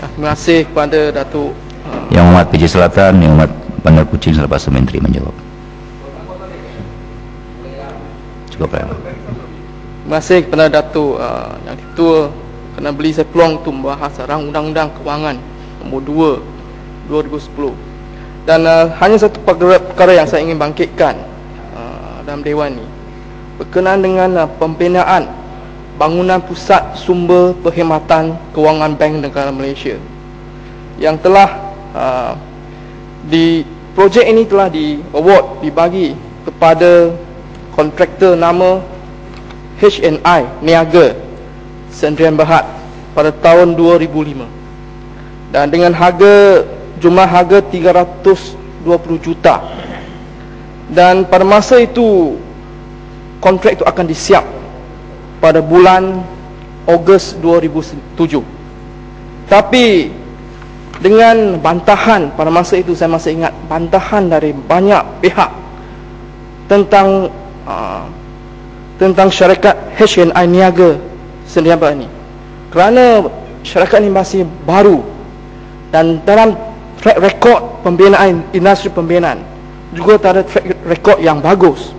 Terima kasih kepada Datuk Yang Amat PJ Selatan, Yang Amat Bandar Kuching selepas Menteri menjawab. Cukup Pak. Terima kasih kepada Datuk Yang Ketua kerana beri saya peluang untuk membahas Rang Undang-Undang Kewangan nombor 2 2010. Dan hanya satu perkara yang saya ingin bangkitkan dalam Dewan ini berkenaan dengan pembinaan bangunan pusat sumber perkhidmatan kewangan Bank Negara Malaysia yang telah di projek ini telah dibagi kepada kontraktor nama HNI Niaga Sdn Bhd pada tahun 2005 dan dengan jumlah harga 320 juta, dan pada masa itu kontrak itu akan disiap pada bulan Ogos 2007. Tapi dengan bantahan pada masa itu, saya masih ingat bantahan dari banyak pihak tentang syarikat HNI Niaga Sdn Bhd ini, kerana syarikat ini masih baru dan dalam track record pembinaan, industri pembinaan juga tak ada track record yang bagus.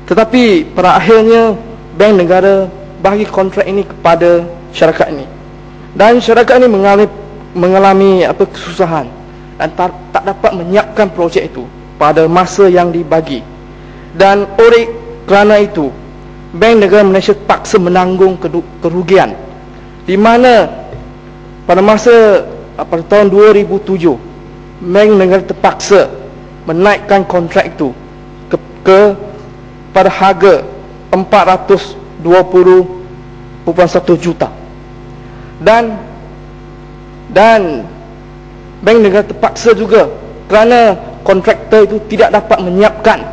Tetapi pada akhirnya Bank Negara bagi kontrak ini kepada syarikat ini, dan syarikat ini mengalami kesusahan dan tak dapat menyiapkan projek itu pada masa yang dibagi. Dan oleh kerana itu Bank Negara Malaysia terpaksa menanggung kerugian, di mana pada tahun 2007 Bank Negara terpaksa menaikkan kontrak itu pada harga 420.1 juta, dan Bank Negara terpaksa juga kerana kontraktor itu tidak dapat menyiapkan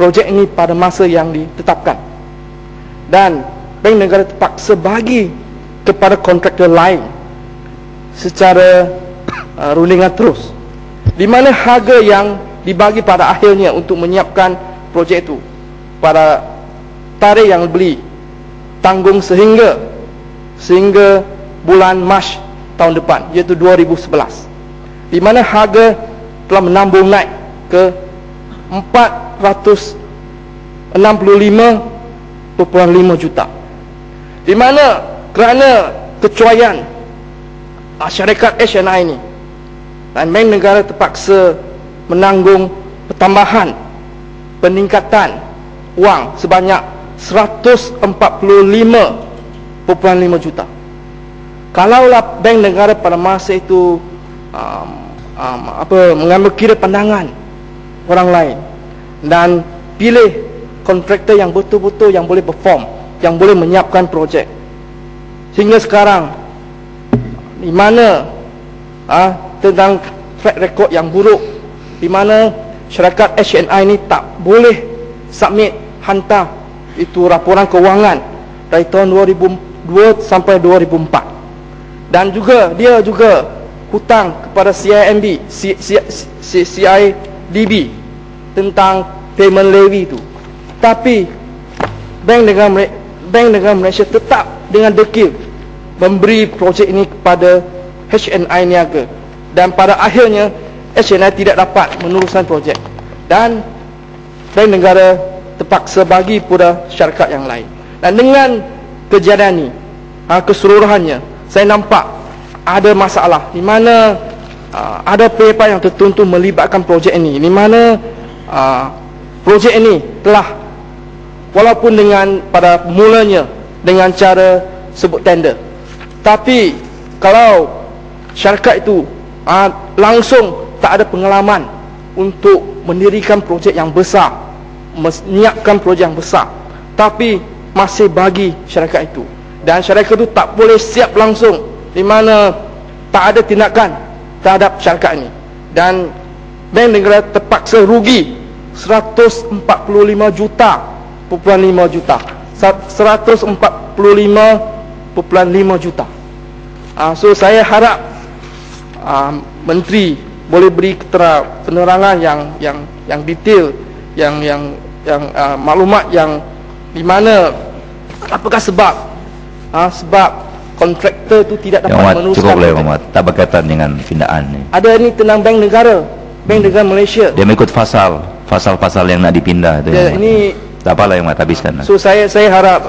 projek ini pada masa yang ditetapkan, dan Bank Negara terpaksa bagi kepada kontraktor lain secara rundingan terus, di mana harga yang dibagi pada akhirnya untuk menyiapkan projek itu pada tarikh yang beli tanggung sehingga bulan Mac tahun depan, iaitu 2011, di mana harga telah menambung naik ke 465.5 juta, di mana kerana kecuaian syarikat HNI ini, dan Bank Negara terpaksa menanggung pertambahan peningkatan wang sebanyak 145.5 juta. Kalaulah Bank Negara pada masa itu mengambil kira pandangan orang lain dan pilih kontraktor yang betul-betul yang boleh perform, yang boleh menyiapkan projek, sehingga sekarang di mana tentang track record yang buruk, di mana syarikat HNI ini tak boleh hantar itu laporan kewangan dari tahun 2002 sampai 2004, dan juga dia juga hutang kepada CIDB tentang payment levy itu. Tapi Bank Negara Malaysia tetap dengan degil memberi projek ini kepada HNI Niaga, dan pada akhirnya HNI tidak dapat meneruskan projek, dan Bank Negara terpaksa bagi pada syarikat yang lain. Dan dengan kejadian ini keseluruhannya, saya nampak ada masalah di mana ada pihak yang tertentu melibatkan projek ini, di mana projek ini telah, walaupun dengan pada mulanya dengan cara sebut tender, tapi kalau syarikat itu langsung tak ada pengalaman untuk mendirikan projek yang besar, menyiapkan projek yang besar, tapi masih bagi syarikat itu, dan syarikat itu tak boleh siap langsung, di mana tak ada tindakan terhadap syarikat ini, dan Bank Negara terpaksa rugi 145.5 juta. 145.5 juta. So saya harap Menteri boleh beri penerangan yang detail, yang maklumat yang di mana apakah sebab kontraktor tu tidak Yang dapat Muhammad meneruskan cukup boleh projek. Muhammad, tak berkaitan dengan pindaan ni. Ada ni tentang bank negara Malaysia. Dia mengikut pasal-pasal yang nak dipindah tu. Ya, Yang ini tak apalah yang Muhammad habiskan. so saya harap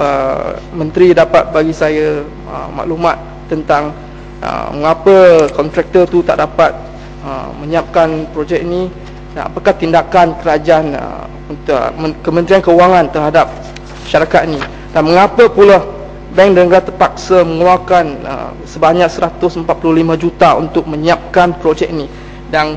menteri dapat bagi saya maklumat tentang mengapa kontraktor tu tak dapat menyiapkan projek ini dan apakah tindakan kerajaan Kementerian Kewangan terhadap syarikat ini, dan mengapa pula bank negara terpaksa mengeluarkan sebanyak 145 juta untuk menyiapkan projek ini, dan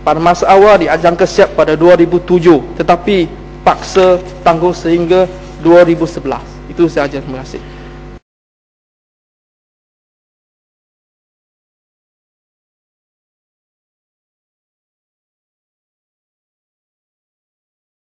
pada masa awal diajangkan siap pada 2007 tetapi paksa tanggung sehingga 2011. Itu sahaja, terima kasih.